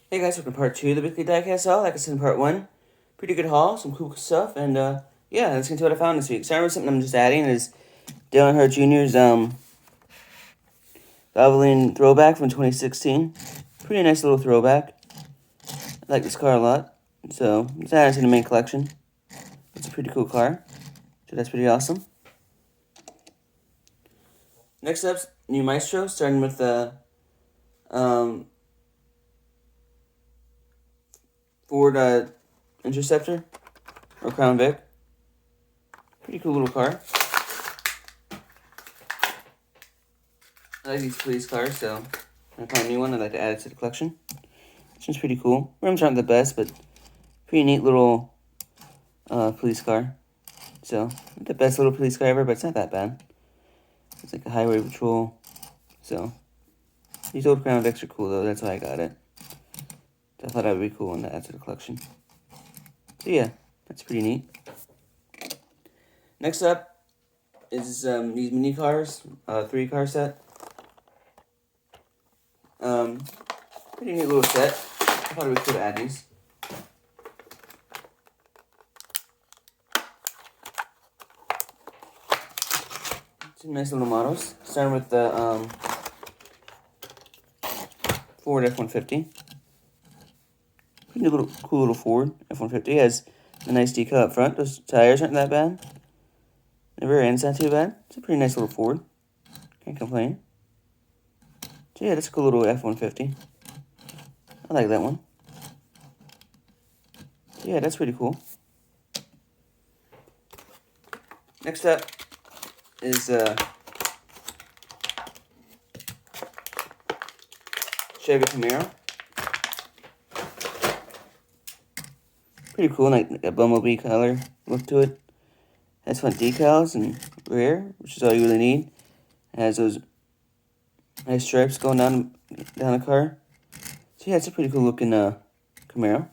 Hey guys, welcome to part 2 of the weekly diecast haul. Like I said in part 1, pretty good haul, some cool stuff, and yeah, let's get into what I found this week. Starting with something I'm just adding is Dale Earnhardt Jr.'s Valvoline throwback from 2016. Pretty nice little throwback. I like this car a lot, so it's added to the main collection. It's a pretty cool car, so that's pretty awesome. Next up's new Maestro, starting with the Ford Interceptor or Crown Vic. Pretty cool little car. I like these police cars, so when I find a new one, I'd like to add it to the collection. This one's pretty cool. Rims aren't the best, but pretty neat little police car. So, not the best little police car ever, but it's not that bad. It's like a highway patrol. So, these old Crown Vics are cool, though. That's why I got it. So I thought that would be cool one to add to the collection. So, yeah, that's pretty neat. Next up is these mini cars, 3-car set. Pretty neat little set. I thought it would be cool to add these. Some nice little models. Starting with the Ford F-150. Pretty little, cool little Ford F-150. It has a nice decal up front. Those tires aren't that bad. The rear end's not too bad. It's a pretty nice little Ford. Can't complain. So yeah, that's a cool little F-150. I like that one. So yeah, that's pretty cool. Next up is Chevy Camaro. Pretty cool, like a bumblebee color look to it. Has front decals and rear, which is all you really need. It has those nice stripes going down the car. So yeah, it's a pretty cool looking Camaro.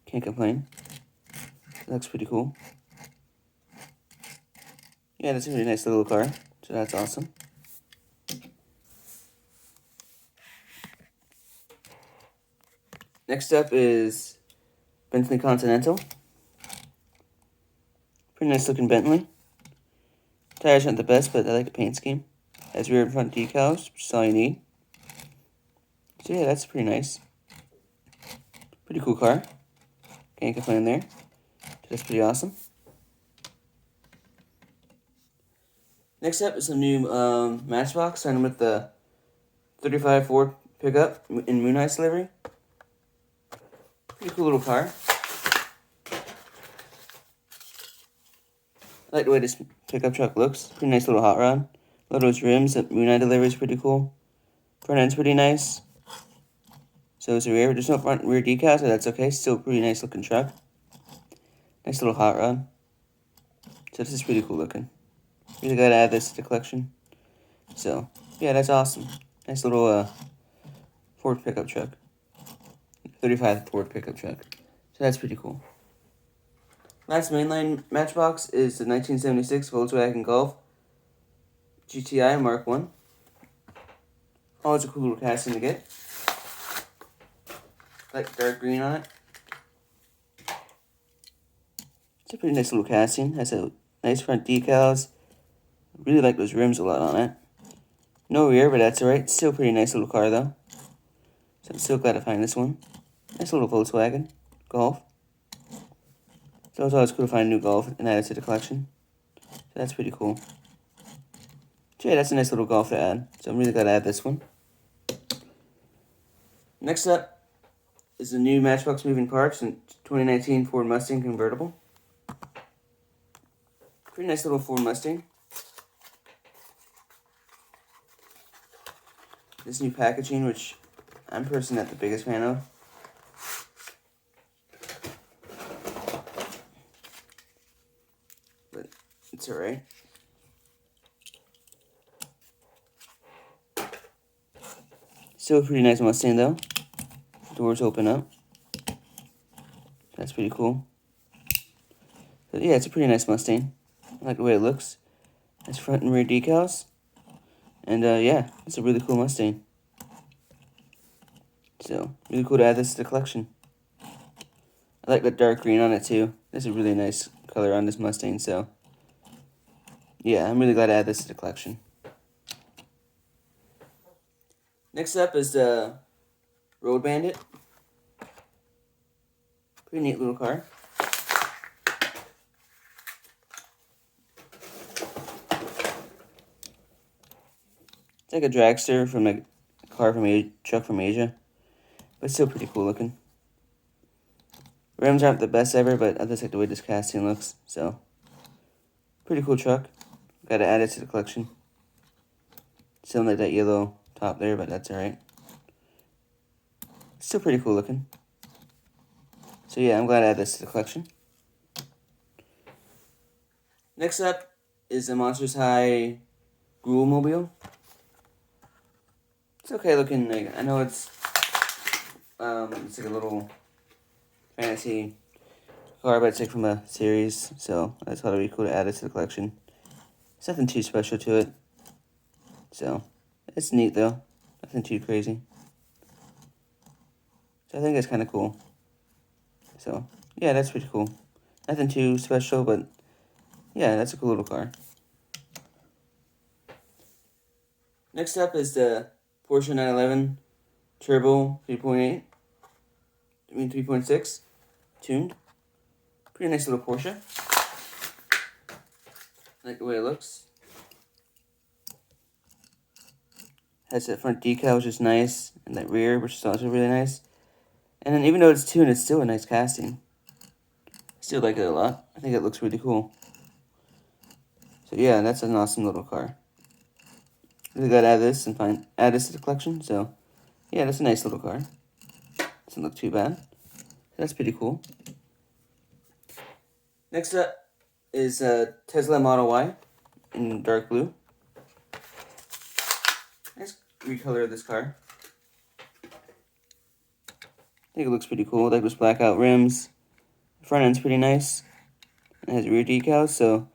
Can't complain. It looks pretty cool. Yeah, that's a really nice little car. So that's awesome. Next up is Bentley Continental. Pretty nice looking Bentley. Tires aren't the best, but I like the paint scheme. Has rear and front decals, which is all you need. So yeah, that's pretty nice. Pretty cool car. Can't complain there. That's pretty awesome. Next up is some new Matchbox, starting with the 35 Ford pickup in Moon Ice livery. Pretty cool little car. I like the way this pickup truck looks. Pretty nice little hot rod. Love those rims. That Moon Eye delivery is pretty cool. Front end's pretty nice. So is the rear. There's no front and rear decals, so that's okay. Still a pretty nice looking truck. Nice little hot rod. So this is pretty cool looking. Really gotta add this to the collection. So yeah, that's awesome. Nice little Ford pickup truck. 35 Ford pickup truck. So that's pretty cool. Last mainline Matchbox is the 1976 Volkswagen Golf GTI Mark 1. Always a cool little casting to get. Like dark green on it. It's a pretty nice little casting. Has a nice front decals. Really like those rims a lot on it. No rear, but that's alright. Still a pretty nice little car though. So I'm still glad to find this one. Nice little Volkswagen Golf. So it's always cool to find a new Golf and add it to the collection. So that's pretty cool. So yeah, that's a nice little Golf to add. So I'm really glad to add this one. Next up is the new Matchbox moving parts in 2019 Ford Mustang Convertible. Pretty nice little Ford Mustang. This new packaging, which I'm personally not the biggest fan of. But it's alright. Still a pretty nice Mustang though. Doors open up. That's pretty cool. But yeah, it's a pretty nice Mustang. I like the way it looks. Has front and rear decals. And yeah, it's a really cool Mustang. So, really cool to add this to the collection. I like the dark green on it too. This is a really nice color on this Mustang, so yeah, I'm really glad to add this to the collection. Next up is the Road Bandit. Pretty neat little car. It's like a Draxer from a car from truck from Asia, but still pretty cool looking. Rims aren't the best ever, but I just like the way this casting looks, so pretty cool truck. Gotta add it to the collection. Still like that yellow top there, but that's alright. Still pretty cool looking. So yeah, I'm glad to add this to the collection. Next up is the Monsters High Gruel Mobile. It's okay looking. Like, I know it's like a little fantasy car, but it's like from a series, so I thought it'd be cool to add it to the collection. There's nothing too special to it, so it's neat though. Nothing too crazy. So I think it's kind of cool. So yeah, that's pretty cool. Nothing too special, but yeah, that's a cool little car. Next up is the Porsche 911 Turbo 3.6 tuned. Pretty nice little Porsche. I like the way it looks. Has that front decal, which is nice, and that rear, which is also really nice. And then even though it's tuned, it's still a nice casting. Still like it a lot. I think it looks really cool. So yeah, that's an awesome little car. Really gotta add this and add this to the collection. So yeah, that's a nice little car. Doesn't look too bad. That's pretty cool. Next up is a Tesla Model Y in dark blue. Nice recolor of this car. I think it looks pretty cool. I like those blackout rims. The front end's pretty nice. It has rear decals, so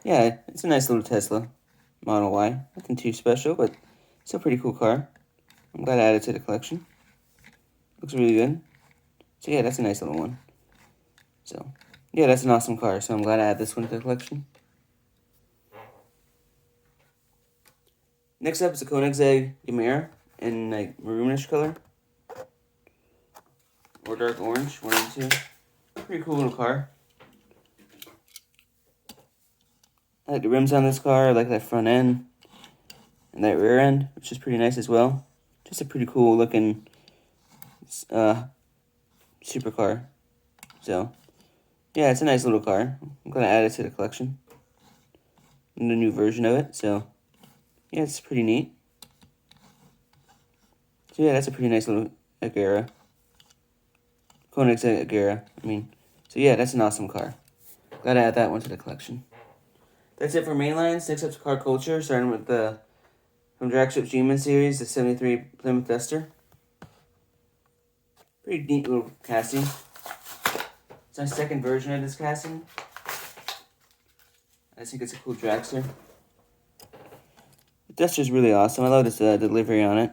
yeah, it's a nice little Tesla Model Y. Nothing too special, but still a pretty cool car. I'm glad I added it to the collection. Looks really good. So yeah, that's a nice little one. So yeah, that's an awesome car. So I'm glad I added this one to the collection. Next up is the Koenigsegg Camaro in like maroonish color. Or dark orange, one of the two. Pretty cool little car. I like the rims on this car. I like that front end and that rear end, which is pretty nice as well. Just a pretty cool looking supercar. So yeah, it's a nice little car. I'm gonna add it to the collection. And a new version of it. So yeah, it's pretty neat. So yeah, that's a pretty nice little Agera. Koenigsegg Agera, So yeah, that's an awesome car. Glad to add that one to the collection. That's it for mainlines. Next up is car culture, starting with the from Draxer G-Man series, the 73 Plymouth Duster. Pretty neat little casting. It's my second version of this casting. I think it's a cool Draxer. The Duster's really awesome. I love this delivery on it.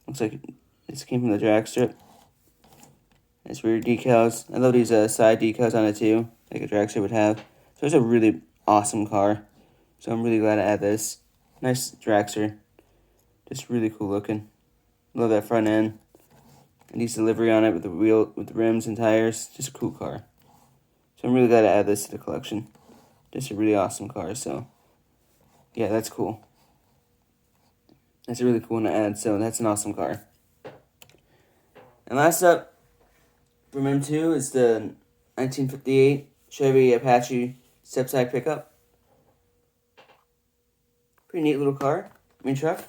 Looks like this came from the Draxer. It's rear decals. I love these side decals on it too, like a Draxer would have. So it's a really awesome car. So I'm really glad to add this. Nice Draxer. Just really cool looking. Love that front end. And these delivery on it with the rims and tires. Just a cool car. So I'm really glad to add this to the collection. Just a really awesome car. So yeah, that's cool. That's a really cool one to add. So that's an awesome car. And last up, from M2 is the 1958 Chevy Apache step-side pickup. Pretty neat little car. Truck.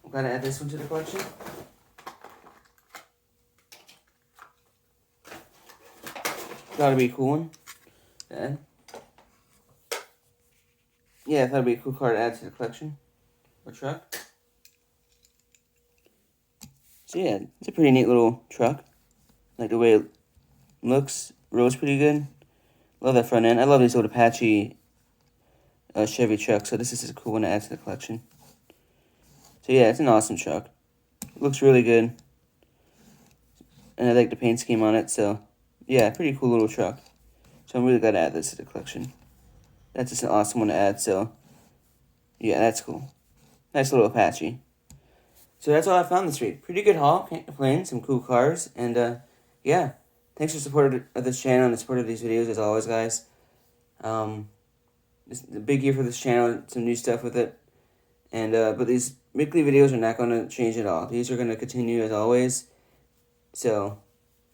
I'm glad to add this one to the collection. Thought it'd be a cool one to add. Yeah, I thought it'd be a cool car to add to the collection. Or truck. So yeah, it's a pretty neat little truck. Like the way it looks, rolls pretty good. Love that front end. I love these old Apache Chevy trucks, so this is a cool one to add to the collection. So yeah, it's an awesome truck. It looks really good. And I like the paint scheme on it, so yeah, pretty cool little truck. So I'm really glad to add this to the collection. That's just an awesome one to add, so yeah, that's cool. Nice little Apache. So that's all I found this week. Pretty good haul, can't complain, some cool cars, and yeah. Thanks for support of this channel and the support of these videos as always, guys. It's a big year for this channel, some new stuff with it. And but these weekly videos are not going to change at all. These are going to continue as always. So,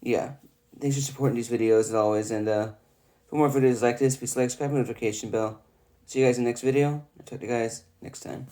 yeah. Thanks for supporting these videos as always. And for more videos like this, please like, subscribe, and notification bell. See you guys in the next video. I'll talk to you guys next time.